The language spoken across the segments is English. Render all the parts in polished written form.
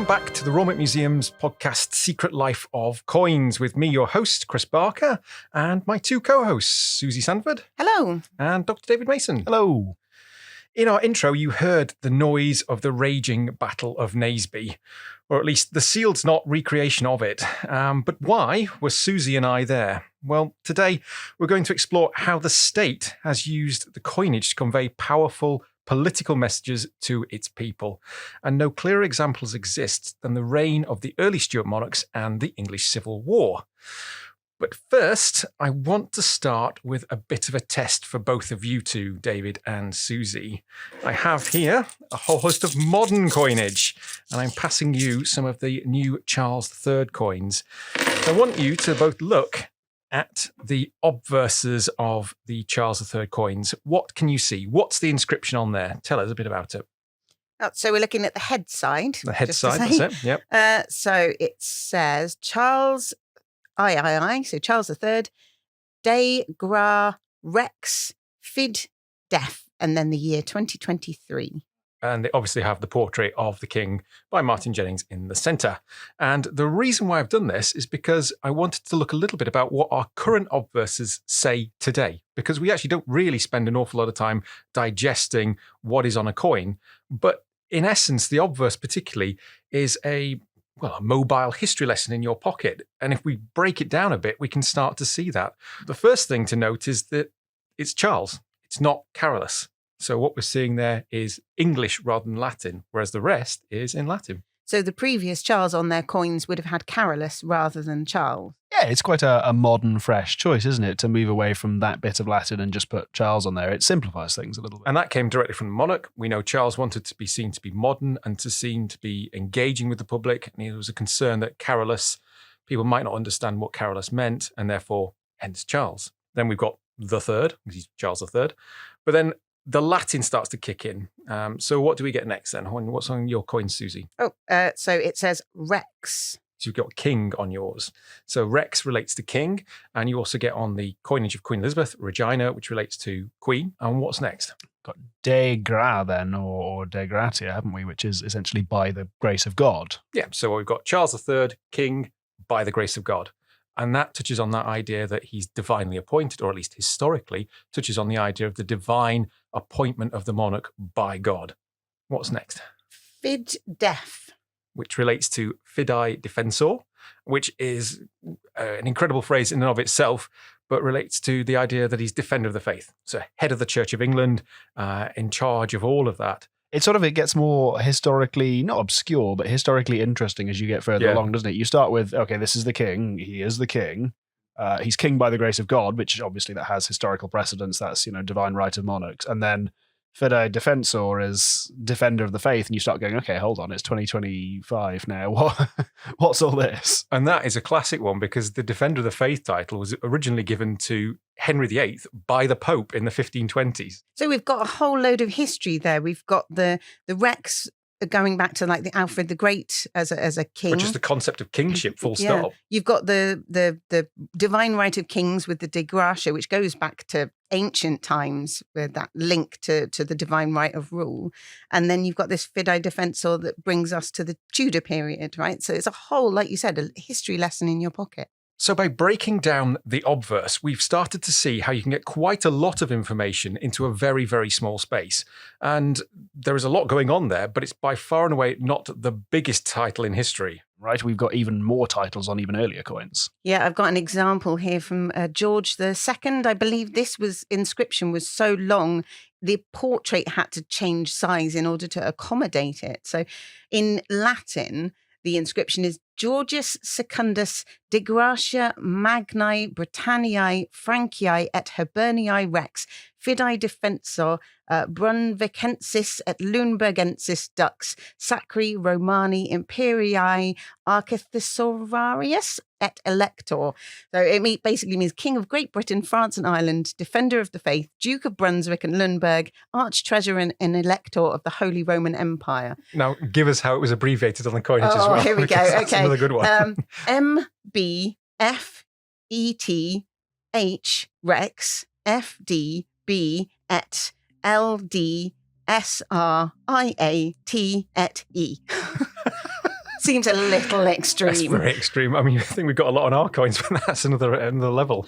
back to the Royal Mint Museum's podcast Secret Life of Coins with me, your host, Chris Barker, and my two co-hosts, Susie Sandford. Hello. And Dr. David Mason. Hello. In our intro, you heard the noise of the raging Battle of Naseby, or at least the sealed not recreation of it. But why were Susie and I there? Well, today we're going to explore how the state has used the coinage to convey powerful political messages to its people. And no clearer examples exist than the reign of the early Stuart monarchs and the English Civil War. But first, I want to start with a bit of a test for both of you two, David and Susie. I have here a whole host of modern coinage, and I'm passing you some of the new Charles III coins. So I want you to both look at the obverses of the Charles III coins. What can you see? What's the inscription on there? Tell us a bit about it. So we're looking at the head side. The head side, that's it. Yep. So it says Charles so Charles III, de gra rex fid def, and then the year 2023. And they obviously have the portrait of the king by Martin Jennings in the centre. And the reason why I've done this is because I wanted to look a little bit about what our current obverses say today, because we actually don't really spend an awful lot of time digesting what is on a coin. But in essence, the obverse particularly is a mobile history lesson in your pocket. And if we break it down a bit, we can start to see that. The first thing to note is that it's Charles. It's not Carolus. So what we're seeing there is English rather than Latin, whereas the rest is in Latin. So the previous Charles on their coins would have had Carolus rather than Charles. Yeah, it's quite a modern, fresh choice, isn't it, to move away from that bit of Latin and just put Charles on there. It simplifies things a little bit. And that came directly from the monarch. We know Charles wanted to be seen to be modern and to be engaging with the public. And there was a concern that Carolus, people might not understand what Carolus meant, and therefore, hence Charles. Then we've got the third, because he's Charles III. But then the Latin starts to kick in. So what do we get next then? What's on your coin, Susie? So it says Rex. So you've got king on yours. So Rex relates to king, and you also get on the coinage of Queen Elizabeth, Regina, which relates to queen. And what's next? Got de gra then, or de gratia, haven't we? Which is essentially by the grace of God. Yeah, so we've got Charles III, king by the grace of God. And that touches on that idea that he's divinely appointed, or at least historically, touches on the idea of the divine appointment of the monarch by God. What's next? Fid def. Which relates to fidei defensor, which is an incredible phrase in and of itself, but relates to the idea that he's defender of the faith. So head of the Church of England, in charge of all of that. It gets more historically, not obscure, but historically interesting as you get further along, doesn't it? You start with, okay, this is the king. He is the king. He's king by the grace of God, which obviously that has historical precedence. That's, divine right of monarchs. And then fidei defensor is defender of the faith. And you start going, okay, hold on, it's 2025 now. What's all this? And that is a classic one because the defender of the faith title was originally given to Henry VIII by the Pope in the 1520s. So we've got a whole load of history there. We've got the Rex going back to like the Alfred the Great as a king. Which is the concept of kingship, full stop. You've got the divine right of kings with the de gratia, which goes back to ancient times with that link to the divine right of rule. And then you've got this fidei defensor that brings us to the Tudor period, right? So it's a whole, like you said, a history lesson in your pocket. So by breaking down the obverse, we've started to see how you can get quite a lot of information into a very, very small space. And there is a lot going on there, but it's by far and away not the biggest title in history. Right, we've got even more titles on even earlier coins. Yeah, I've got an example here from George II. I believe this inscription was so long, the portrait had to change size in order to accommodate it. So in Latin, the inscription is Georgius Secundus de gratia magnae Britanniae Franciae et Hiberniae Rex fidei defensor Brunvicensis et Lundbergensis Dux Sacri Romani Imperii Archithesaurarius et Elector. So it basically means King of Great Britain, France and Ireland, Defender of the Faith, Duke of Brunswick and Lundberg, Arch-Treasurer and Elector of the Holy Roman Empire. Now, give us how it was abbreviated on the coinage as well. Here we go. That's okay. another good one. MBFETH Rex FDB et LDSRIAT et E. seems a little extreme. That's very extreme. I mean, I think we've got a lot on our coins, but that's another level.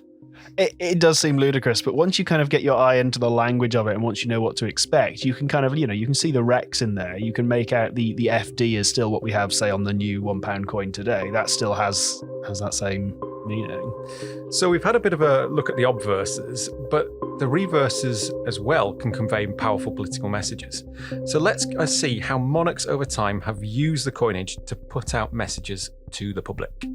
It does seem ludicrous, but once you kind of get your eye into the language of it and once you know what to expect, you can kind of, you can see the Rex in there. You can make out the FD is still what we have, say, on the new £1 coin today. That still has that same meaning. So we've had a bit of a look at the obverses, but the reverses as well can convey powerful political messages. So let's see how monarchs over time have used the coinage to put out messages to the public.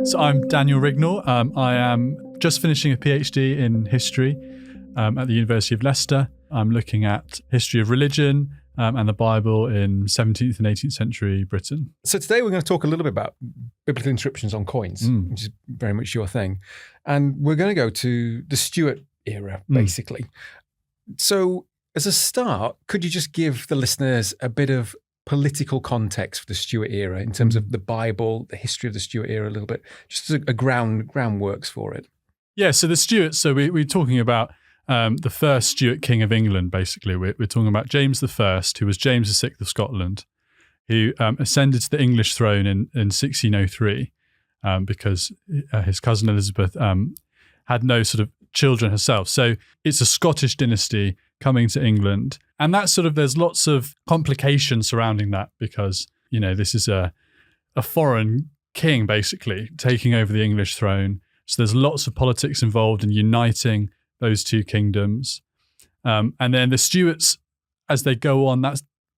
So I'm Daniel Rignall. I am just finishing a PhD in history at the University of Leicester. I'm looking at history of religion and the Bible in 17th and 18th century Britain. So today we're going to talk a little bit about biblical inscriptions on coins, which is very much your thing. And we're going to go to the Stuart era, basically. So as a start, could you just give the listeners a bit of political context for the Stuart era in terms of the Bible, the history of the Stuart era a little bit, just a groundworks for it? Yeah, so the Stuarts, so we're talking about the first Stuart king of England, basically. We're talking about James I, who was James VI of Scotland, who ascended to the English throne in 1603 because his cousin Elizabeth had no sort of children herself. So it's a Scottish dynasty coming to England. And that's sort of, there's lots of complications surrounding that because, this is a foreign king, basically, taking over the English throne. So there's lots of politics involved in uniting those two kingdoms. And then the Stuarts, as they go on,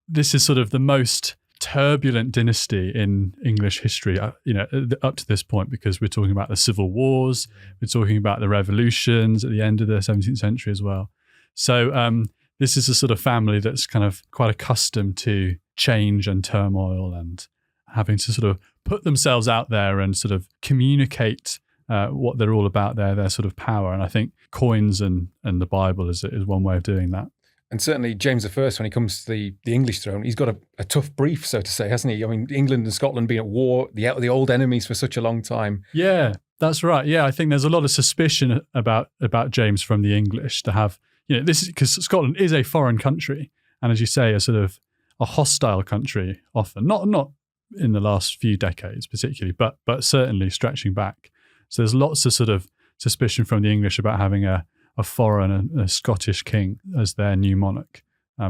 this is sort of the most turbulent dynasty in English history, up to this point, because we're talking about the civil wars, we're talking about the revolutions at the end of the 17th century as well. So this is a sort of family that's kind of quite accustomed to change and turmoil and having to sort of put themselves out there and sort of communicate what they're all about, their sort of power. And I think coins and the Bible is one way of doing that. And certainly James I, when he comes to the English throne, he's got a tough brief, so to say, hasn't he? I mean, England and Scotland being at war, the old enemies for such a long time. Yeah, that's right. Yeah, I think there's a lot of suspicion about James from the English to have, this is because Scotland is a foreign country. And as you say, a sort of a hostile country often, not in the last few decades particularly, but certainly stretching back. So there's lots of sort of suspicion from the English about having a foreign, a Scottish king as their new monarch.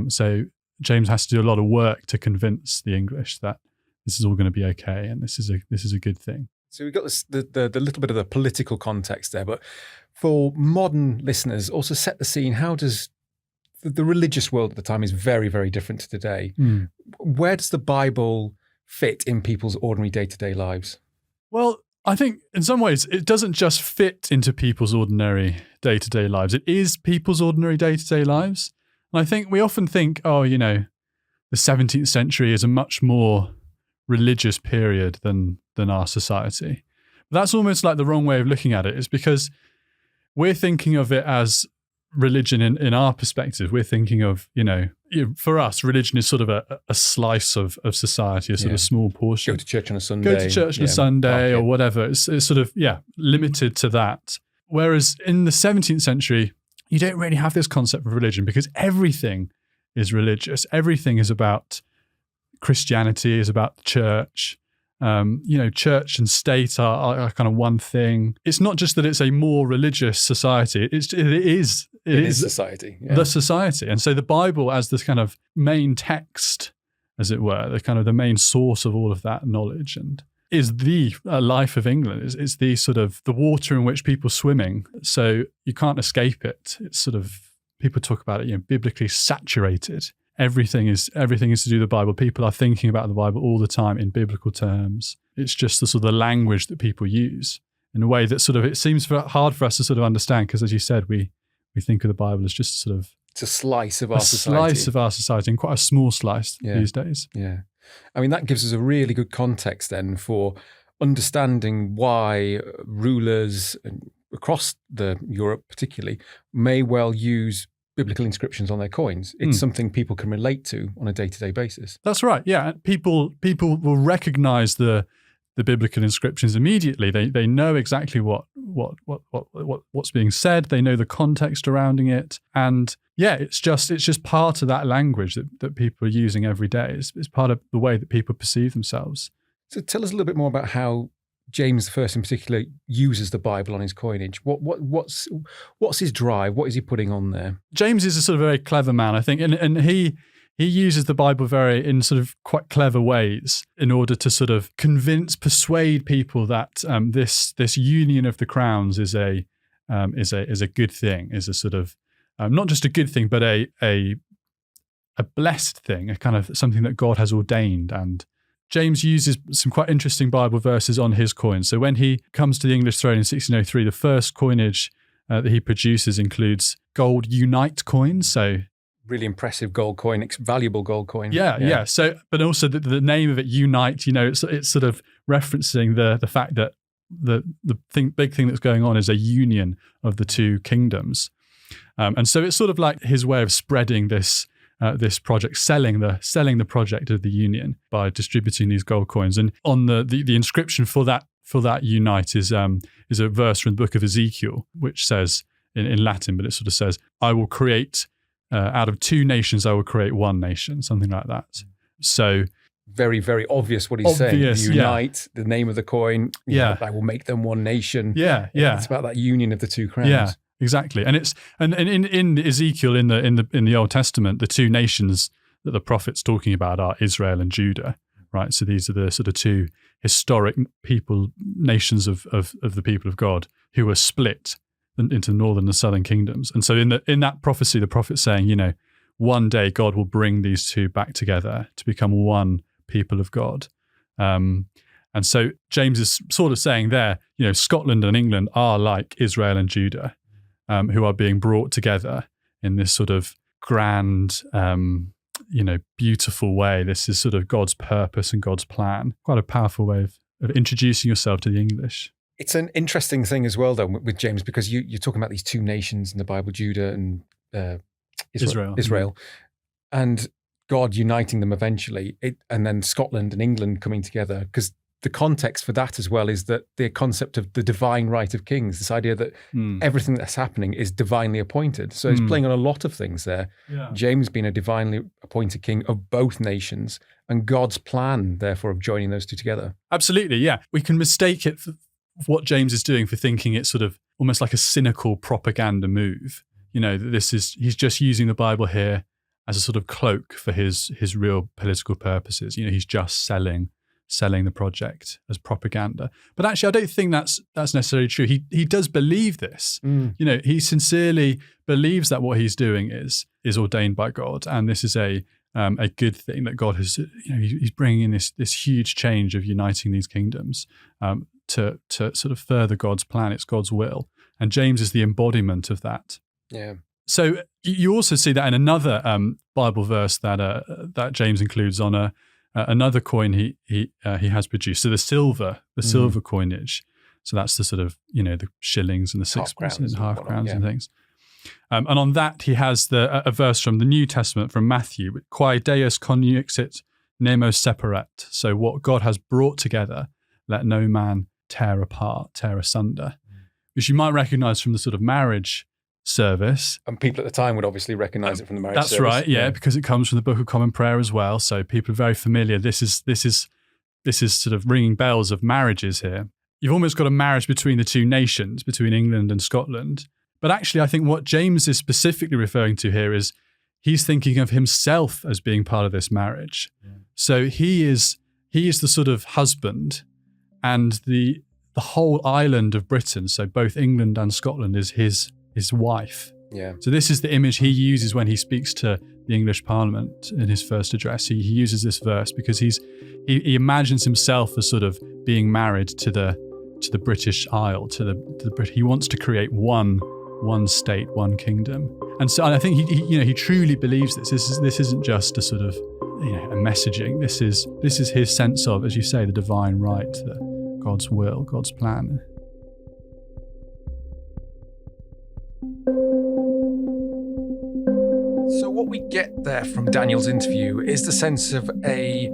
So James has to do a lot of work to convince the English that this is all going to be okay and this is a good thing. So we've got the little bit of the political context there, but for modern listeners, also set the scene. How does the religious world at the time is very, very different to today. Where does the Bible fit in people's ordinary day-to-day lives? Well, I think in some ways it doesn't just fit into people's ordinary day-to-day lives. It is people's ordinary day-to-day lives. And I think we often think, the 17th century is a much more religious period than our society. But that's almost like the wrong way of looking at it. It's because we're thinking of it as religion in our perspective. We're thinking of, for us, religion is sort of a slice of society, a sort of small portion. Go to church on a Sunday. Or whatever. It's sort of, limited to that. Whereas in the 17th century, you don't really have this concept of religion because everything is religious. Everything is about Christianity, is about the church. Church and state are kind of one thing. It's not just that it's a more religious society. It is society. Yeah. The society. And so the Bible as this kind of main text, as it were, the main source of all of that knowledge and is the life of England. It's the sort of the water in which people are swimming. So you can't escape it. It's sort of, people talk about it, biblically saturated. Everything is to do with the Bible. People are thinking about the Bible all the time in biblical terms. It's just the sort of the language that people use in a way that sort of, it seems hard for us to sort of understand because, as you said, we think of the Bible as just sort of it's a slice of our society. A slice of our society, and quite a small slice these days. Yeah. I mean, that gives us a really good context then for understanding why rulers across Europe particularly may well use biblical inscriptions on their coins. It's something people can relate to on a day-to-day basis. That's right. Yeah. People will recognize the the biblical inscriptions immediately. They know exactly what's being said. They know the context surrounding it, and yeah, it's just part of that language that people are using every day. It's part of the way that people perceive themselves. So tell us a little bit more about how James I in particular uses the Bible on his coinage. What's his drive? What is he putting on there? James is a sort of very clever man, I think, and he uses the Bible in sort of quite clever ways in order to sort of persuade people that this union of the crowns is a good thing, is a sort of not just a good thing, but a blessed thing, a kind of something that God has ordained. And James uses some quite interesting Bible verses on his coins. So when he comes to the English throne in 1603, the first coinage that he produces includes gold unite coins. So really impressive gold coin, valuable gold coin. Yeah. So, but also the name of it, unite. It's sort of referencing the fact that the big thing that's going on is a union of the two kingdoms, and so it's sort of like his way of spreading this project, selling the project of the union by distributing these gold coins. And on the inscription for that unite is a verse from the book of Ezekiel, which says in Latin, but it sort of says, "I will create." Out of two nations, I will create one nation, something like that. So very, very obvious what he's saying. Unite, the name of the coin. I will make them one nation. Yeah. It's about that union of the two crowns. Yeah, exactly. And it's in Ezekiel in the Old Testament, the two nations that the prophet's talking about are Israel and Judah, right? So these are the sort of two historic nations of the people of God who were split into the northern and southern kingdoms. And so in that prophecy, the prophet's saying, one day God will bring these two back together to become one people of God. And so James is sort of saying there, Scotland and England are like Israel and Judah, who are being brought together in this sort of grand, beautiful way. This is sort of God's purpose and God's plan. Quite a powerful way of introducing yourself to the English. It's an interesting thing as well, though, with James, because you're talking about these two nations in the Bible, Judah and Israel, and God uniting them eventually, and then Scotland and England coming together. Because the context for that as well is that the concept of the divine right of kings, this idea that everything that's happening is divinely appointed. So he's playing on a lot of things there. Yeah. James being a divinely appointed king of both nations, and God's plan, therefore, of joining those two together. Absolutely, yeah. We can mistake it for what James is doing for thinking it's sort of almost like a cynical propaganda move. That he's just using the Bible here as a sort of cloak for his real political purposes. He's just selling the project as propaganda. But actually, I don't think that's necessarily true. He does believe this. He sincerely believes that what he's doing is ordained by God, and this is a good thing that God has. He's bringing in this huge change of uniting these kingdoms. To sort of further God's plan. It's God's will. And James is the embodiment of that. Yeah. So you also see that in another Bible verse that James includes on another coin he has produced. So the silver coinage. So that's the sort of, the shillings and the sixpence and half crowns and things. And on that he has a verse from the New Testament from Matthew, Quae Deus conjuxit nemo separat. So what God has brought together, let no man tear asunder, which you might recognize from the sort of marriage service. And people at the time would obviously recognize it from the marriage service. That's right, yeah, because it comes from the Book of Common Prayer as well. So people are very familiar. This is sort of ringing bells of marriages here. You've almost got a marriage between the two nations, between England and Scotland. But actually, I think what James is specifically referring to here is he's thinking of himself as being part of this marriage. Yeah. So he is the sort of husband, and the whole island of Britain, so both England and Scotland, is his wife. Yeah. So this is the image he uses when he speaks to the English Parliament in his first address. He uses this verse because he imagines himself as sort of being married to the British Isle, to the Brit. He wants to create one state, one kingdom, and so I think he truly believes this. This isn't just a sort of a messaging. This is his sense of, as you say, the divine right, God's will, God's plan. So what we get there from Daniel's interview is the sense of a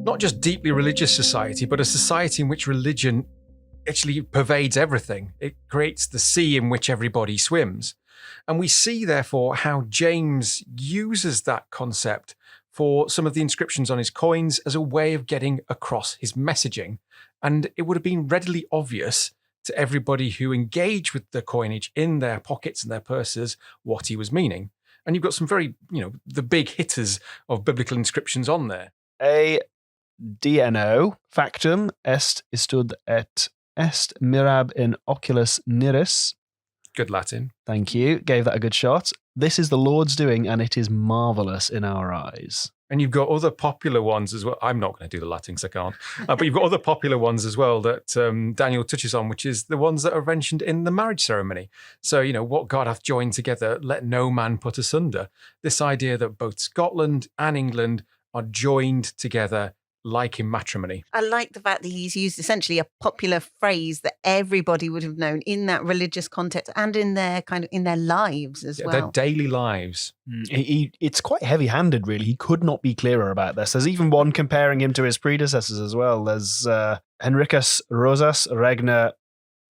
not just deeply religious society, but a society in which religion actually pervades everything. It creates the sea in which everybody swims. And we see, therefore, how James uses that concept for some of the inscriptions on his coins as a way of getting across his messaging. And it would have been readily obvious to everybody who engaged with the coinage in their pockets and their purses what he was meaning. And you've got some very, the big hitters of biblical inscriptions on there. A DNO factum est istud et est mirab in oculis niris. Good Latin. Thank you. Gave that a good shot. This is the Lord's doing, and it is marvellous in our eyes. And you've got other popular ones as well. I'm not going to do the Latin because I can't. But you've got other popular ones as well that Daniel touches on, which is the ones that are mentioned in the marriage ceremony. So, what God hath joined together, let no man put asunder. This idea that both Scotland and England are joined together like in matrimony. I like the fact that he's used essentially a popular phrase that everybody would have known in that religious context and in their lives as well. Their daily lives. It's quite heavy-handed, really. He could not be clearer about this. There's even one comparing him to his predecessors as well. There's Henricus Rosas Regna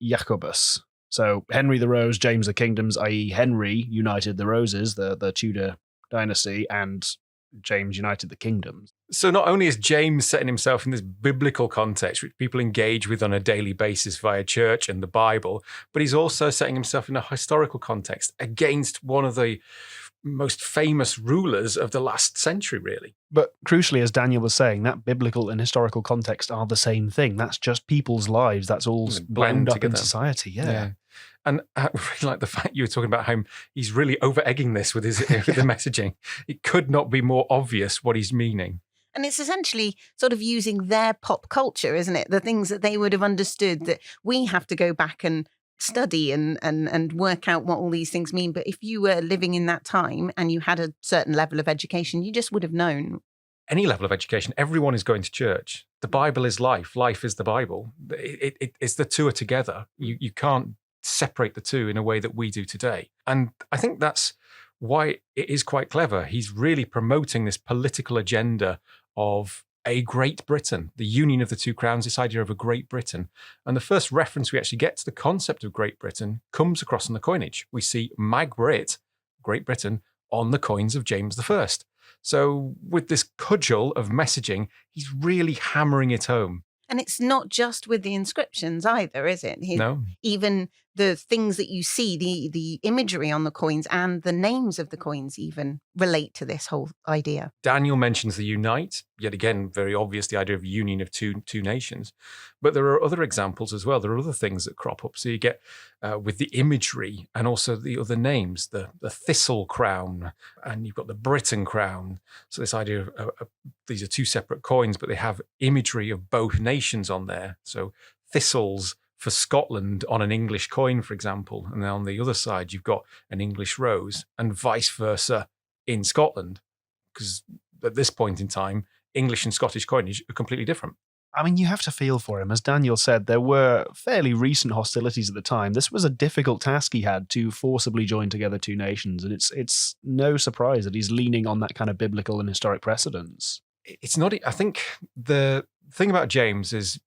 Jacobus. So Henry the Rose, James the Kingdoms, i.e. Henry united the Roses, the Tudor dynasty, and James united the kingdoms. So not only is James setting himself in this biblical context, which people engage with on a daily basis via church and the Bible, but he's also setting himself in a historical context against one of the most famous rulers of the last century, really. But crucially, as Daniel was saying, that biblical and historical context are the same thing. That's just people's lives. That's all blend up in society. Yeah. And I really like the fact you were talking about how he's really over-egging this with his with the messaging. It could not be more obvious what he's meaning. And it's essentially sort of using their pop culture, isn't it? The things that they would have understood that we have to go back and study and work out what all these things mean. But if you were living in that time and you had a certain level of education, you just would have known. Any level of education, everyone is going to church. The Bible is life. Life is the Bible. It's the two are together. You can't separate the two in a way that we do today. And I think that's why it is quite clever. He's really promoting this political agenda of a Great Britain, the union of the two crowns, this idea of a Great Britain. And the first reference we actually get to the concept of Great Britain comes across in the coinage. We see Mag Brit, Great Britain, on the coins of James I. So with this cudgel of messaging, he's really hammering it home. And it's not just with the inscriptions either, is it? No. Even the things that you see, the imagery on the coins and the names of the coins even relate to this whole idea. Daniel mentions the unite, yet again, very obvious, the idea of union of two nations. But there are other examples as well. There are other things that crop up. So you get with the imagery and also the other names, the thistle crown, and you've got the Britain crown. So this idea of these are two separate coins, but they have imagery of both nations on there. So thistles for Scotland on an English coin, for example. And then on the other side, you've got an English rose and vice versa in Scotland. Because at this point in time, English and Scottish coinage are completely different. I mean, you have to feel for him. As Daniel said, there were fairly recent hostilities at the time. This was a difficult task he had to forcibly join together two nations. And it's no surprise that he's leaning on that kind of biblical and historic precedence. It's not, I think the thing about James is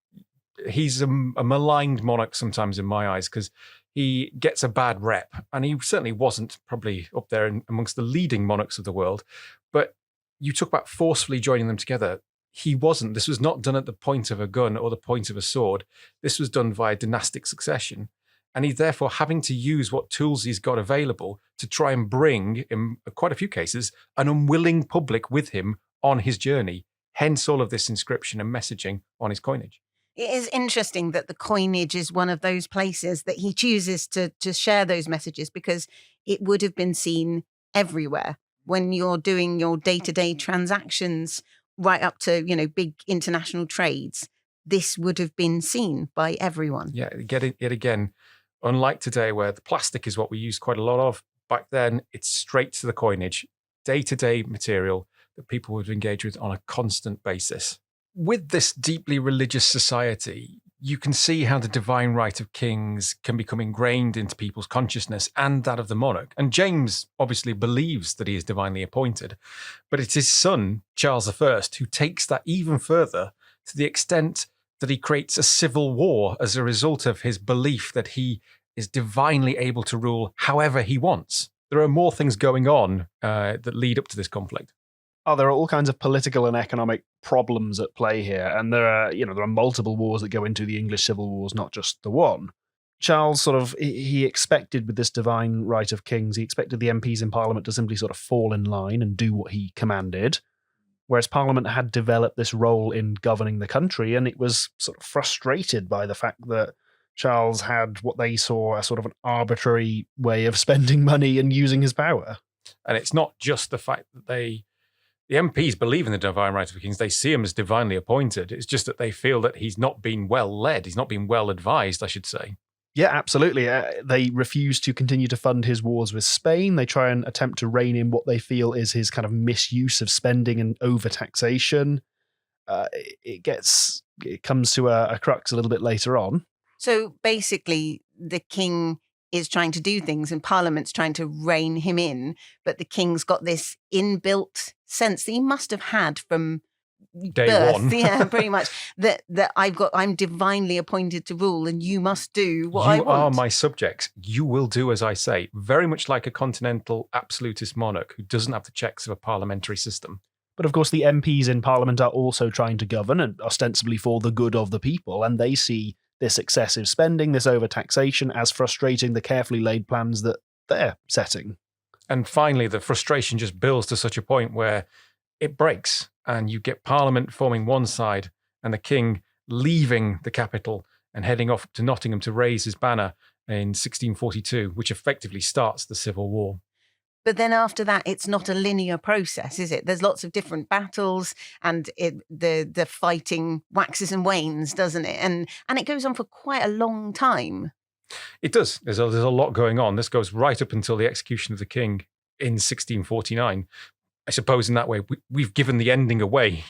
he's a maligned monarch sometimes in my eyes because he gets a bad rep, and he certainly wasn't probably up there amongst the leading monarchs of the world. But you talk about forcefully joining them together. He wasn't. This was not done at the point of a gun or the point of a sword. This was done via dynastic succession. And he's therefore having to use what tools he's got available to try and bring, in quite a few cases, an unwilling public with him on his journey. Hence all of this inscription and messaging on his coinage. It is interesting that the coinage is one of those places that he chooses to share those messages, because it would have been seen everywhere when you're doing your day-to-day transactions right up to, big international trades. This would have been seen by everyone. Yeah, yet again, unlike today where the plastic is what we use quite a lot of, back then it's straight to the coinage, day-to-day material that people would engage with on a constant basis. With this deeply religious society, you can see how the divine right of kings can become ingrained into people's consciousness and that of the monarch. And James obviously believes that he is divinely appointed, but it's his son, Charles I, who takes that even further to the extent that he creates a civil war as a result of his belief that he is divinely able to rule however he wants. There are more things going on that lead up to this conflict. Oh, there are all kinds of political and economic problems at play here, and there are multiple wars that go into the English civil wars, not just the one. Charles he expected with this divine right of kings, he expected the MPs in Parliament to simply sort of fall in line and do what he commanded, whereas Parliament had developed this role in governing the country, and it was sort of frustrated by the fact that Charles had what they saw as sort of an arbitrary way of spending money and using his power. And it's not just the fact that the MPs believe in the divine right of kings. They see him as divinely appointed. It's just that they feel that he's not been well led. He's not been well advised, I should say. Yeah, absolutely. They refuse to continue to fund his wars with Spain. They try and attempt to rein in what they feel is his kind of misuse of spending and overtaxation. It comes to a crux a little bit later on. So basically, the king is trying to do things and Parliament's trying to rein him in, but the king's got this inbuilt sense that he must have had from Day birth, one. yeah, pretty much, that I'm divinely appointed to rule and you must do what I want. You are my subjects. You will do as I say. Very much like a continental absolutist monarch who doesn't have the checks of a parliamentary system. But of course, the MPs in Parliament are also trying to govern, and ostensibly for the good of the people, and they see this excessive spending, this overtaxation, as frustrating the carefully laid plans that they're setting. And finally, the frustration just builds to such a point where it breaks, and you get Parliament forming one side and the king leaving the capital and heading off to Nottingham to raise his banner in 1642, which effectively starts the Civil War. But then after that, it's not a linear process, is it? There's lots of different battles and the fighting waxes and wanes, doesn't it? And it goes on for quite a long time. It does. There's a lot going on. This goes right up until the execution of the king in 1649. I suppose in that way, we've given the ending away.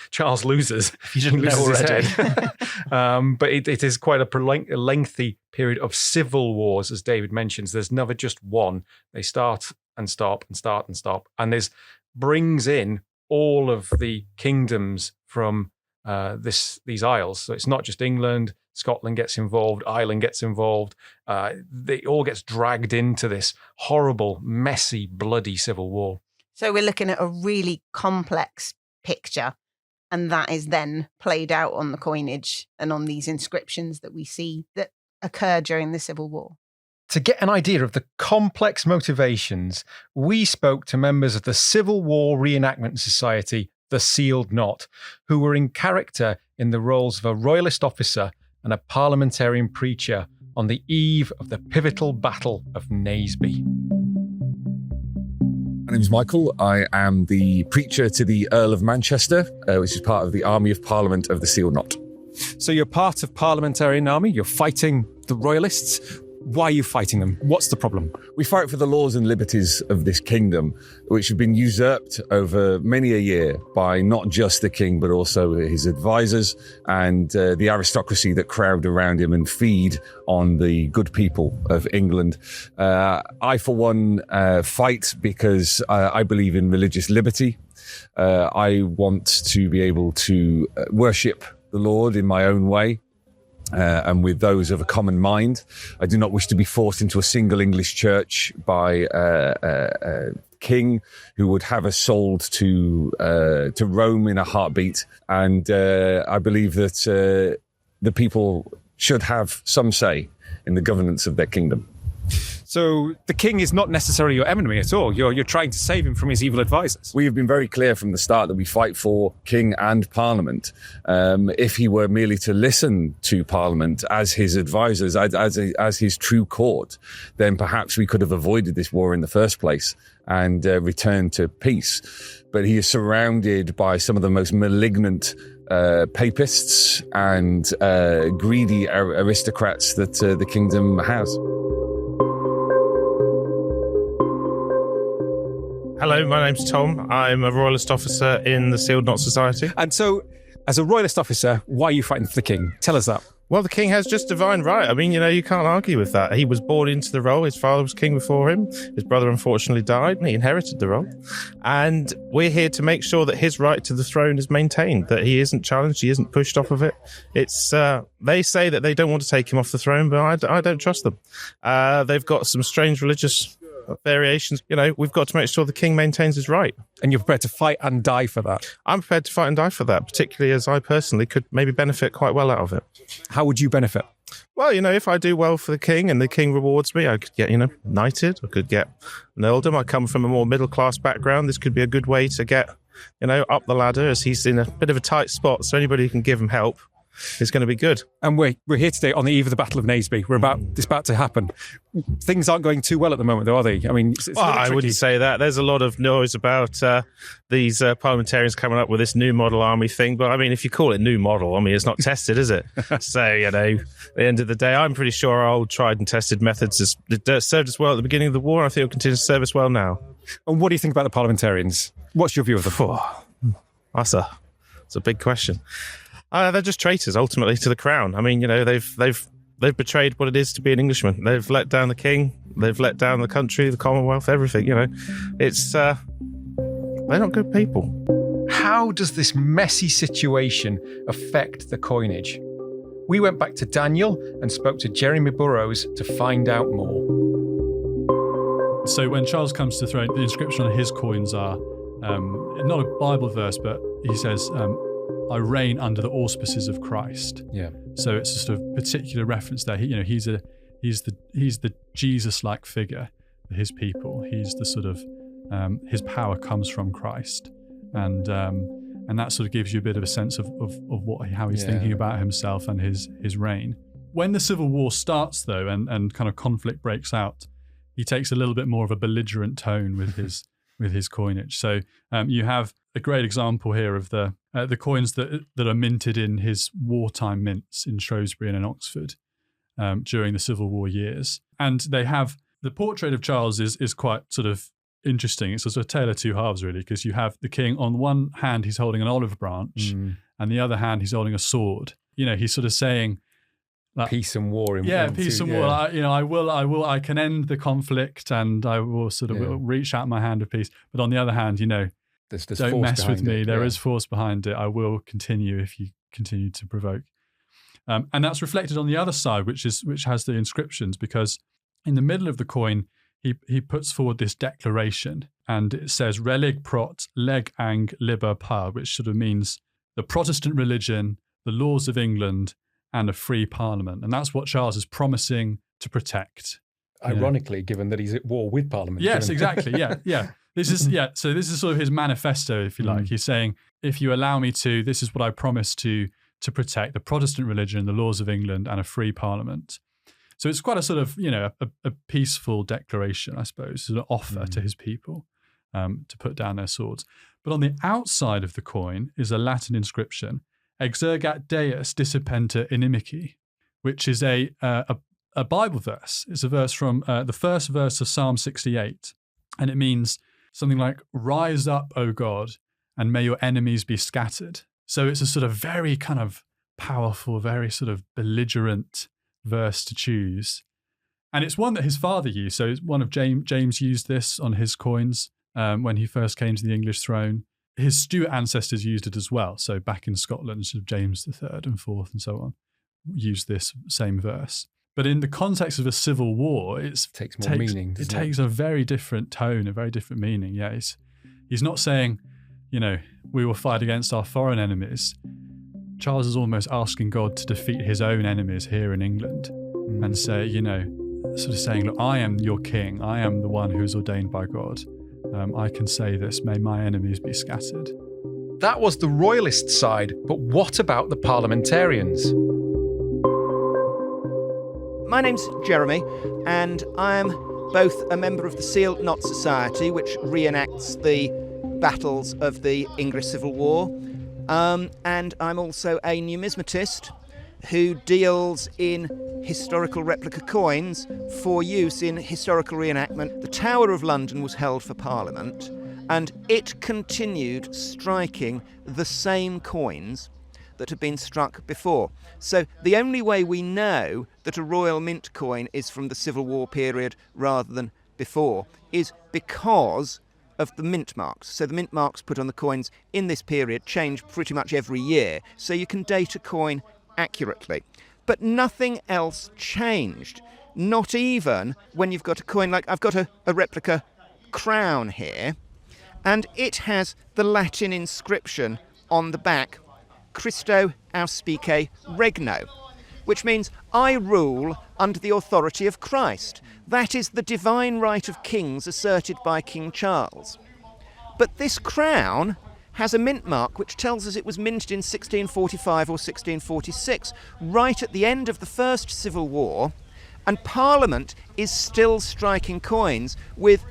Charles loses. You didn't know already. But it is quite a lengthy period of civil wars, as David mentions. There's never just one. They start and stop and start and stop. And this brings in all of the kingdoms from these isles. So it's not just England. Scotland gets involved. Ireland gets involved. It all gets dragged into this horrible, messy, bloody civil war. So we're looking at a really complex picture, and that is then played out on the coinage and on these inscriptions that we see that occur during the Civil War. To get an idea of the complex motivations, we spoke to members of the Civil War Reenactment Society, the Sealed Knot, who were in character in the roles of a royalist officer and a parliamentarian preacher on the eve of the pivotal Battle of Naseby. My name is Michael. I am the preacher to the Earl of Manchester, which is part of the Army of Parliament of the Sealed Knot. So you're part of Parliamentarian Army, you're fighting the royalists. Why are you fighting them? What's the problem? We fight for the laws and liberties of this kingdom, which have been usurped over many a year by not just the king, but also his advisors and the aristocracy that crowd around him and feed on the good people of England. I, for one, fight because I believe in religious liberty. I want to be able to worship the Lord in my own way. And with those of a common mind. I do not wish to be forced into a single English church by a king who would have us sold to Rome in a heartbeat. And I believe that the people should have some say in the governance of their kingdom. So the king is not necessarily your enemy at all. You're trying to save him from his evil advisors. We have been very clear from the start that we fight for king and parliament. If he were merely to listen to parliament as his advisors, as his true court, then perhaps we could have avoided this war in the first place and returned to peace. But he is surrounded by some of the most malignant papists and greedy aristocrats that the kingdom has. Hello, my name's Tom. I'm a royalist officer in the Sealed Knot Society. And so, as a royalist officer, why are you fighting for the king? Tell us that. Well, the king has just divine right. I mean, you can't argue with that. He was born into the role. His father was king before him. His brother unfortunately died, and he inherited the role. And we're here to make sure that his right to the throne is maintained, that he isn't challenged, he isn't pushed off of it. It's they say that they don't want to take him off the throne, but I don't trust them. They've got some strange religious variations. We've got to make sure the king maintains his right. And you're prepared to fight and die for that? I'm prepared to fight and die for that, particularly as I personally could maybe benefit quite well out of it. How would you benefit? Well, if I do well for the king and the king rewards me, I could get, knighted. I could get an earldom. I come from a more middle-class background. This could be a good way to get, up the ladder, as he's in a bit of a tight spot. So anybody who can give him help is going to be good. And we're here today on the eve of the Battle of Naseby. It's about to happen. Things aren't going too well at the moment, though, are they? I mean, it's I wouldn't say that. There's a lot of noise about these parliamentarians coming up with this new model army thing. But I mean, if you call it new model, I mean, it's not tested, is it? So, at the end of the day, I'm pretty sure our old tried and tested methods served us well at the beginning of the war. I think it'll continue to serve us well now. And what do you think about the parliamentarians? What's your view of them? That's a big question. They're just traitors, ultimately, to the crown. I mean, they've betrayed what it is to be an Englishman. They've let down the king. They've let down the country, the Commonwealth, everything. It's they're not good people. How does this messy situation affect the coinage? We went back to Daniel and spoke to Jeremy Burrows to find out more. So when Charles comes to the throne, the inscription on his coins are not a Bible verse, but he says, I reign under the auspices of Christ. Yeah. So it's a sort of particular reference there. He's the Jesus-like figure for his people. He's the sort of his power comes from Christ, and that sort of gives you a bit of a sense of how he's thinking about himself and his reign. When the Civil War starts, though, and kind of conflict breaks out, he takes a little bit more of a belligerent tone with his coinage. So you have a great example here of the coins that are minted in his wartime mints in Shrewsbury and in Oxford during the Civil War years. And they have the portrait of Charles is quite sort of interesting. It's sort of a tale of two halves, really, because you have the king on one hand, he's holding an olive branch, and the other hand, he's holding a sword. He's sort of saying, like, peace and war. Peace and war. I can end the conflict, and I will sort of reach out my hand of peace. But on the other hand, there's don't mess with me. There is Yeah. force behind it. I will continue if you continue to provoke. And that's reflected on the other side, which has the inscriptions, because in the middle of the coin, he puts forward this declaration, and it says "Relig prot leg ang liber par," which sort of means the Protestant religion, the laws of England, and a free parliament. And that's what Charles is promising to protect. Ironically, given that he's at war with Parliament. Yes, exactly. Yeah. This is So this is sort of his manifesto, if you like. He's saying, if you allow me to, this is what I promise to protect: the Protestant religion, the laws of England, and a free parliament. So it's quite a sort of, a peaceful declaration, I suppose, an offer to his people to put down their swords. But on the outside of the coin is a Latin inscription, "Exergat Deus dissipenta inimici," which is a Bible verse. It's a verse from the first verse of Psalm 68. And it means something like, "Rise up, O God, and may your enemies be scattered." So it's a sort of very kind of powerful, very sort of belligerent verse to choose. And it's one that his father used. So it's one of James used this on his coins when he first came to the English throne. His Stuart ancestors used it as well. So back in Scotland, sort of James III and IV and so on, used this same verse. But in the context of a civil war, it takes more meaning. It takes a very different tone, a very different meaning. Yeah, he's not saying, we will fight against our foreign enemies. Charles is almost asking God to defeat his own enemies here in England and say, sort of saying, look, I am your king. I am the one who is ordained by God. I can say this, may my enemies be scattered. That was the royalist side, but what about the parliamentarians? My name's Jeremy, and I'm both a member of the Sealed Knot Society, which reenacts the battles of the English Civil War, and I'm also a numismatist who deals in historical replica coins for use in historical reenactment. The Tower of London was held for Parliament, and it continued striking the same coins that had been struck before. So the only way we know that a royal mint coin is from the Civil War period rather than before is because of the mint marks. So the mint marks put on the coins in this period change pretty much every year, so you can date a coin accurately. But nothing else changed. Not even when you've got a coin like I've got a replica crown here, and it has the Latin inscription on the back, Christo auspice regno, which means I rule under the authority of Christ. That is the divine right of kings asserted by King Charles. But this crown has a mint mark which tells us it was minted in 1645 or 1646, right at the end of the First Civil War, and Parliament is still striking coins with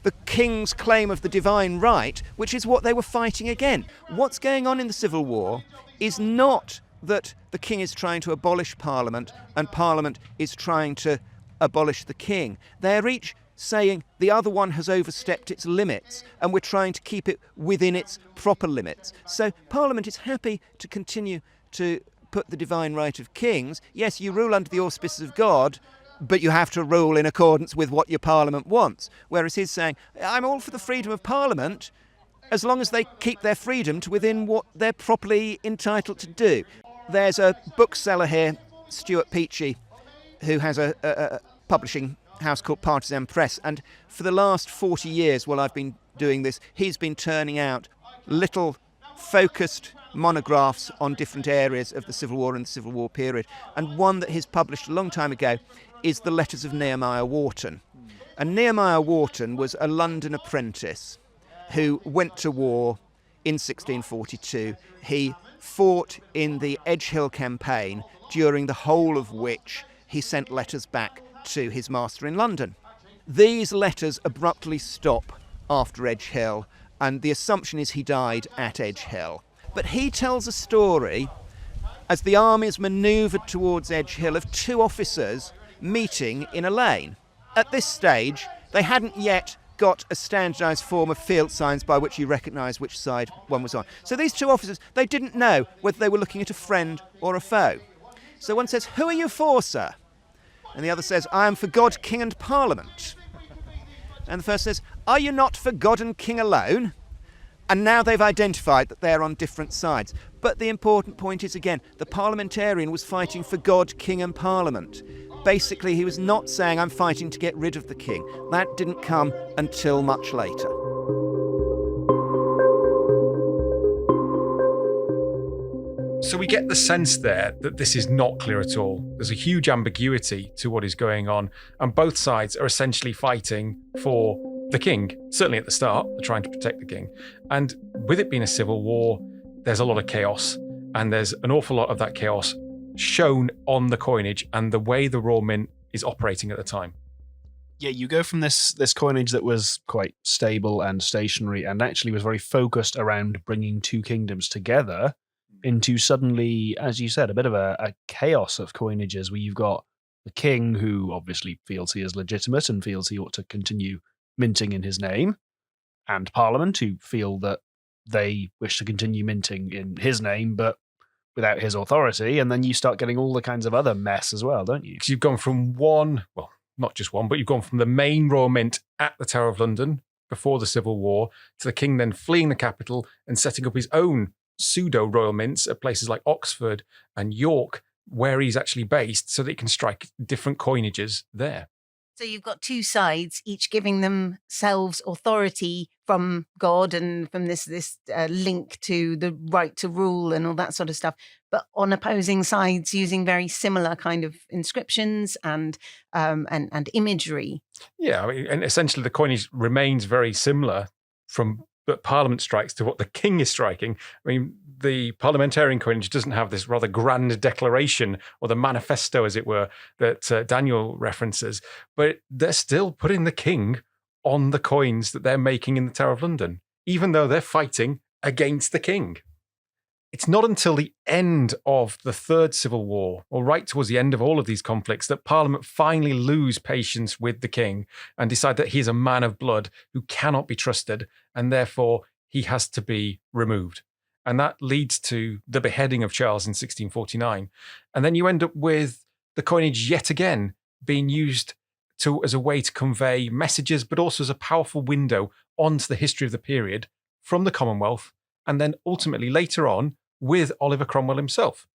the king's claim of the divine right, which is what they were fighting again. What's going on in the Civil War is not that the king is trying to abolish Parliament and Parliament is trying to abolish the king. They're each saying the other one has overstepped its limits and we're trying to keep it within its proper limits. So Parliament is happy to continue to put the divine right of kings. Yes, you rule under the auspices of God, but you have to rule in accordance with what your Parliament wants. Whereas he's saying, I'm all for the freedom of Parliament as long as they keep their freedom to within what they're properly entitled to do. There's a bookseller here, Stuart Peachy, who has a publishing house called Partisan Press, and for the last 40 years while I've been doing this, he's been turning out little focused monographs on different areas of the Civil War and the Civil War period. And one that he's published a long time ago is the Letters of Nehemiah Wharton. And Nehemiah Wharton was a London apprentice who went to war in 1642. He fought in the Edgehill campaign, during the whole of which he sent letters back to his master in London. These letters abruptly stop after Edgehill, and the assumption is he died at Edgehill. But he tells a story, as the armies manoeuvred towards Edgehill, of two officers meeting in a lane. At this stage, they hadn't yet got a standardised form of field signs by which you recognise which side one was on. So these two officers, they didn't know whether they were looking at a friend or a foe. So one says, "Who are you for, sir?" And the other says, "I am for God, King and Parliament." And the first says, "Are you not for God and King alone?" And now they've identified that they're on different sides. But the important point is, again, the parliamentarian was fighting for God, King and Parliament. Basically, he was not saying, I'm fighting to get rid of the king. That didn't come until much later. So we get the sense there that this is not clear at all. There's a huge ambiguity to what is going on, and both sides are essentially fighting for the king. Certainly at the start, they're trying to protect the king. And with it being a civil war, there's a lot of chaos, and there's an awful lot of that chaos shown on the coinage and the way the Royal Mint is operating at the time. Yeah, you go from this coinage that was quite stable and stationary and actually was very focused around bringing two kingdoms together into suddenly, as you said, a bit of a chaos of coinages where you've got the king who obviously feels he is legitimate and feels he ought to continue minting in his name, and Parliament who feel that they wish to continue minting in his name but without his authority, and then you start getting all the kinds of other mess as well, don't you? Because you've gone from one, well, not just one, but you've gone from the main Royal Mint at the Tower of London before the Civil War to the king then fleeing the capital and setting up his own pseudo-royal mints at places like Oxford and York, where he's actually based, so that he can strike different coinages there. So you've got two sides, each giving themselves authority from God and from this link to the right to rule and all that sort of stuff, but on opposing sides using very similar kind of inscriptions and imagery. Yeah, I mean, and essentially the coinage remains very similar from that Parliament strikes to what the king is striking. I mean, the parliamentarian coinage doesn't have this rather grand declaration or the manifesto, as it were, that Daniel references, but they're still putting the king on the coins that they're making in the Tower of London, even though they're fighting against the king. It's not until the end of the Third Civil War, or right towards the end of all of these conflicts, that Parliament finally lose patience with the king and decide that he is a man of blood who cannot be trusted, and therefore he has to be removed. And that leads to the beheading of Charles in 1649. And then you end up with the coinage yet again being used as a way to convey messages, but also as a powerful window onto the history of the period from the Commonwealth, and then ultimately later on with Oliver Cromwell himself.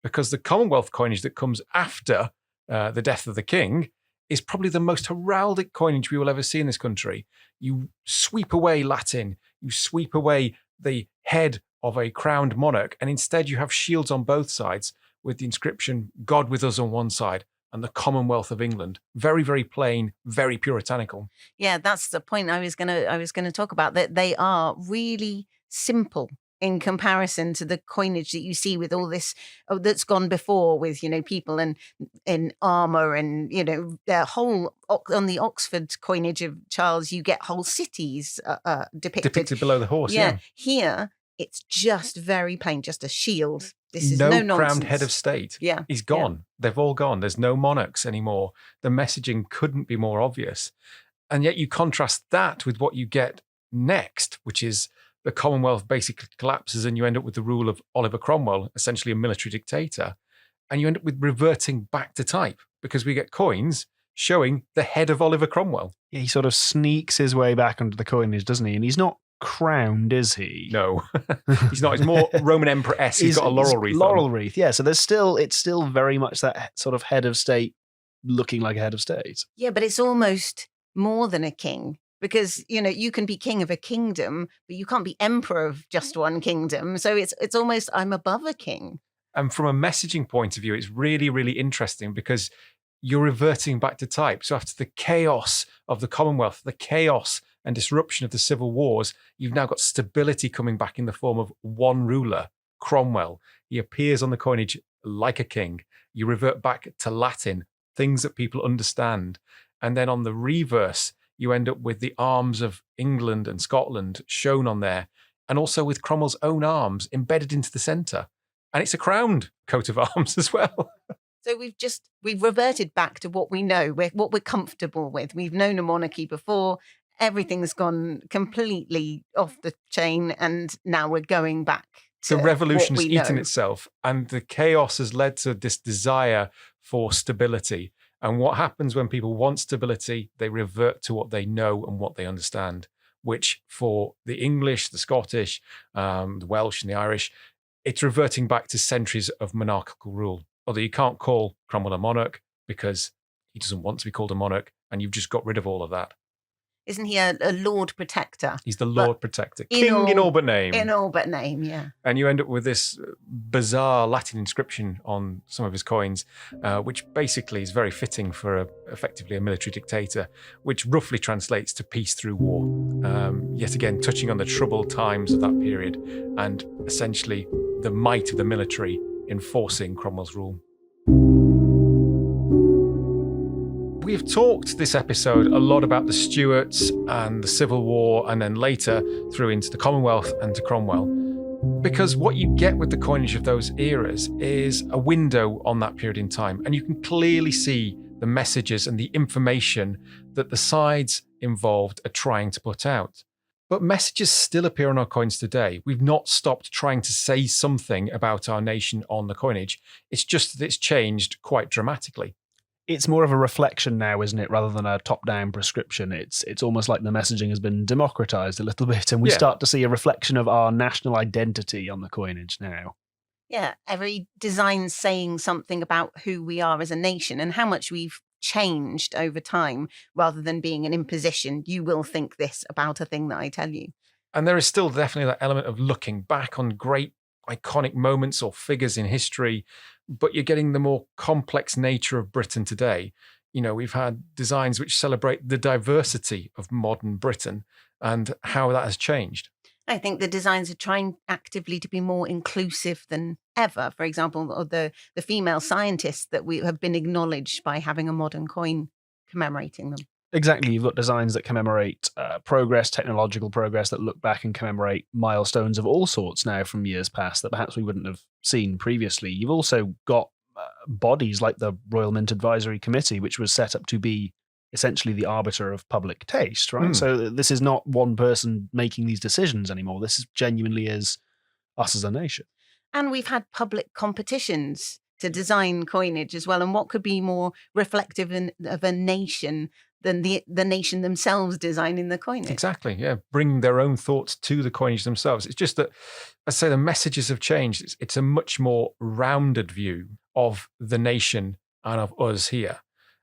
Because the Commonwealth coinage that comes after the death of the king is probably the most heraldic coinage we will ever see in this country. You sweep away Latin, you sweep away the head of a crowned monarch, and instead you have shields on both sides with the inscription, God with us on one side, and the Commonwealth of England. Very, very plain, very puritanical. Yeah, that's the point I was gonna talk about, that they are really simple in comparison to the coinage that you see with all this that's gone before, with people in armor and their whole on the Oxford coinage of Charles, you get whole cities Depicted below the horse. Yeah. Here it's just very plain, just a shield. This is no no nonsense. crowned head of state. Yeah, he's gone. Yeah. They've all gone. There's no monarchs anymore. The messaging couldn't be more obvious. And yet you contrast that with what you get next, which is the Commonwealth basically collapses and you end up with the rule of Oliver Cromwell, essentially a military dictator. And you end up with reverting back to type, because we get coins showing the head of Oliver Cromwell. Yeah, he sort of sneaks his way back onto the coinage, doesn't he? And he's not crowned, is he? No, he's not. He's more Roman Emperor-esque. He's got a laurel wreath. Laurel wreath, yeah. So it's still very much that sort of head of state looking like a head of state. Yeah, but it's almost more than a king, because you can be king of a kingdom, but you can't be emperor of just one kingdom. So it's almost, I'm above a king. And from a messaging point of view, it's really, really interesting because you're reverting back to type. So after the chaos of the Commonwealth, the chaos and disruption of the civil wars, you've now got stability coming back in the form of one ruler, Cromwell. He appears on the coinage like a king. You revert back to Latin, things that people understand. And then on the reverse, you end up with the arms of England and Scotland shown on there, and also with Cromwell's own arms embedded into the centre. And it's a crowned coat of arms as well. So we've reverted back to what we know, what we're comfortable with. We've known a monarchy before. Everything's gone completely off the chain, and now we're going back to the revolution's what we know. eaten itself, and the chaos has led to this desire for stability. And what happens when people want stability? They revert to what they know and what they understand, which for the English, the Scottish, the Welsh and the Irish, it's reverting back to centuries of monarchical rule. Although you can't call Cromwell a monarch because he doesn't want to be called a monarch, and you've just got rid of all of that. Isn't he a Lord Protector? He's the Lord Protector. King in all but name. In all but name, yeah. And you end up with this bizarre Latin inscription on some of his coins, which basically is very fitting for effectively a military dictator, which roughly translates to peace through war. Yet again, touching on the troubled times of that period and essentially the might of the military enforcing Cromwell's rule. We've talked this episode a lot about the Stuarts and the Civil War, and then later through into the Commonwealth and to Cromwell, because what you get with the coinage of those eras is a window on that period in time, and you can clearly see the messages and the information that the sides involved are trying to put out. But messages still appear on our coins today. We've not stopped trying to say something about our nation on the coinage. It's just that it's changed quite dramatically. It's more of a reflection now, isn't it, rather than a top-down prescription. It's almost like the messaging has been democratized a little bit, and we start to see a reflection of our national identity on the coinage now. Yeah, every design saying something about who we are as a nation and how much we've changed over time, rather than being an imposition. You will think this about a thing that I tell you. And there is still definitely that element of looking back on great iconic moments or figures in history, but you're getting the more complex nature of Britain today. We've had designs which celebrate the diversity of modern Britain and how that has changed. I think the designs are trying actively to be more inclusive than ever. For example, the female scientists that we have been acknowledged by having a modern coin commemorating them. Exactly. You've got designs that commemorate progress, technological progress, that look back and commemorate milestones of all sorts now from years past that perhaps we wouldn't have seen previously. You've also got bodies like the Royal Mint Advisory Committee, which was set up to be essentially the arbiter of public taste, right? So this is not one person making these decisions anymore. This is genuinely is us as a nation. And we've had public competitions to design coinage as well. And what could be more reflective of a nation than the nation themselves designing the coinage? Exactly, yeah. Bring their own thoughts to the coinage themselves. It's just that, I say, the messages have changed. It's a much more rounded view of the nation and of us here.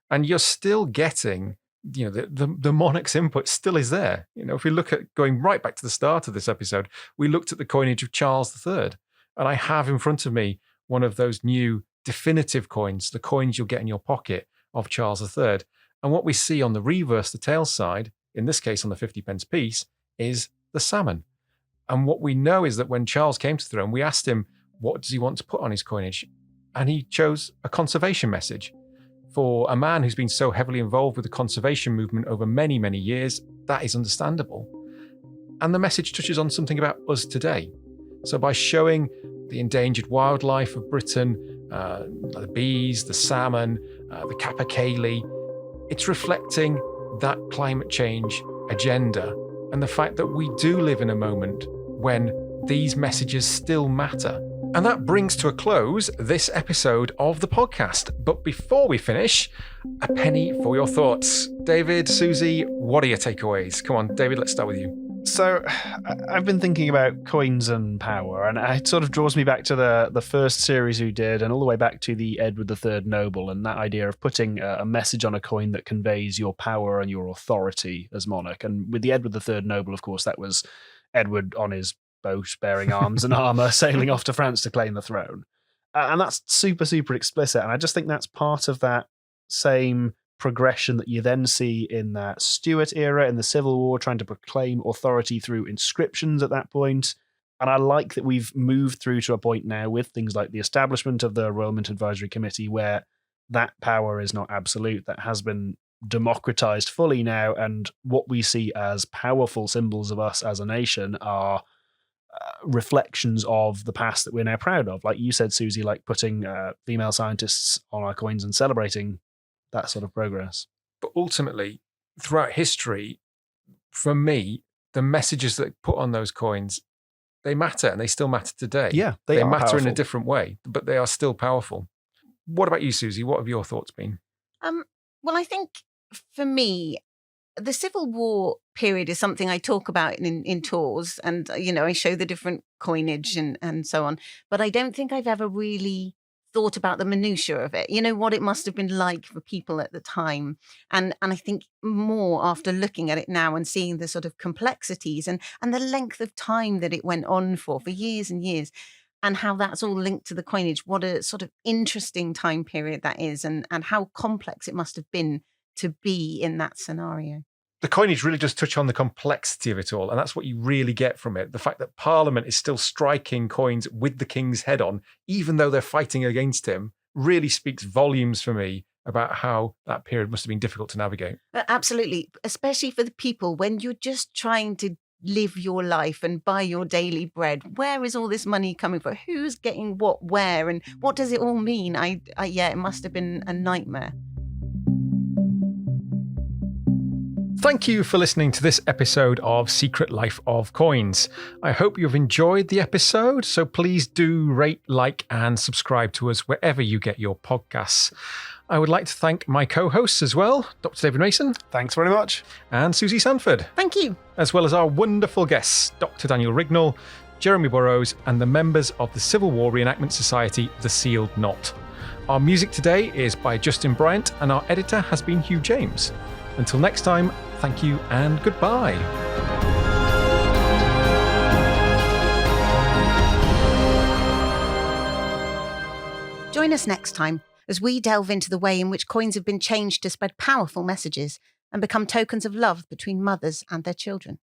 And you're still getting, the monarch's input still is there. If we look at going right back to the start of this episode, we looked at the coinage of Charles III. And I have in front of me one of those new definitive coins, the coins you'll get in your pocket of Charles III. And what we see on the reverse, the tail side, in this case on the 50 pence piece, is the salmon. And what we know is that when Charles came to the throne, we asked him, what does he want to put on his coinage? And he chose a conservation message. For a man who's been so heavily involved with the conservation movement over many, many years, that is understandable. And the message touches on something about us today. So by showing the endangered wildlife of Britain, the bees, the salmon, the capercaillie, it's reflecting that climate change agenda and the fact that we do live in a moment when these messages still matter. And that brings to a close this episode of the podcast. But before we finish, a penny for your thoughts. David, Susie, what are your takeaways? Come on, David, let's start with you. So I've been thinking about coins and power, and it sort of draws me back to the first series we did and all the way back to the Edward III Noble and that idea of putting a message on a coin that conveys your power and your authority as monarch. And with the Edward III Noble, of course, that was Edward on his boat bearing arms and armour sailing off to France to claim the throne. And that's super, super explicit. And I just think that's part of that same progression that you then see in that Stuart era, in the Civil War, trying to proclaim authority through inscriptions at that point. And I like that we've moved through to a point now with things like the establishment of the Royal Mint Advisory Committee, where that power is not absolute, that has been democratized fully now. And what we see as powerful symbols of us as a nation are reflections of the past that we're now proud of. Like you said, Susie, like putting female scientists on our coins and celebrating that sort of progress. But ultimately, throughout history, for me, the messages that put on those coins, they matter, and they still matter today. Yeah, they are matter powerful in a different way, but they are still powerful. What about you, Susie? What have your thoughts been? Well, I think for me, the Civil War period is something I talk about in tours, and I show the different coinage and so on. But I don't think I've ever really thought about the minutiae of it, what it must have been like for people at the time. And I think more after looking at it now and seeing the sort of complexities and the length of time that it went on for years and years, and how that's all linked to the coinage. What a sort of interesting time period that is, and how complex it must have been to be in that scenario. The coinage really does touch on the complexity of it all, and that's what you really get from it. The fact that Parliament is still striking coins with the king's head on, even though they're fighting against him, really speaks volumes for me about how that period must have been difficult to navigate. Absolutely, especially for the people when you're just trying to live your life and buy your daily bread. Where is all this money coming from? Who's getting what, where, and what does it all mean? It must have been a nightmare. Thank you for listening to this episode of Secret Life of Coins. I hope you've enjoyed the episode, so please do rate, like, and subscribe to us wherever you get your podcasts. I would like to thank my co-hosts as well, Dr. David Mason. Thanks very much. And Susie Sanford. Thank you. As well as our wonderful guests, Dr. Daniel Rignall, Jeremy Burrows, and the members of the Civil War Reenactment Society, The Sealed Knot. Our music today is by Justin Bryant, and our editor has been Hugh James. Until next time, thank you and goodbye. Join us next time as we delve into the way in which coins have been changed to spread powerful messages and become tokens of love between mothers and their children.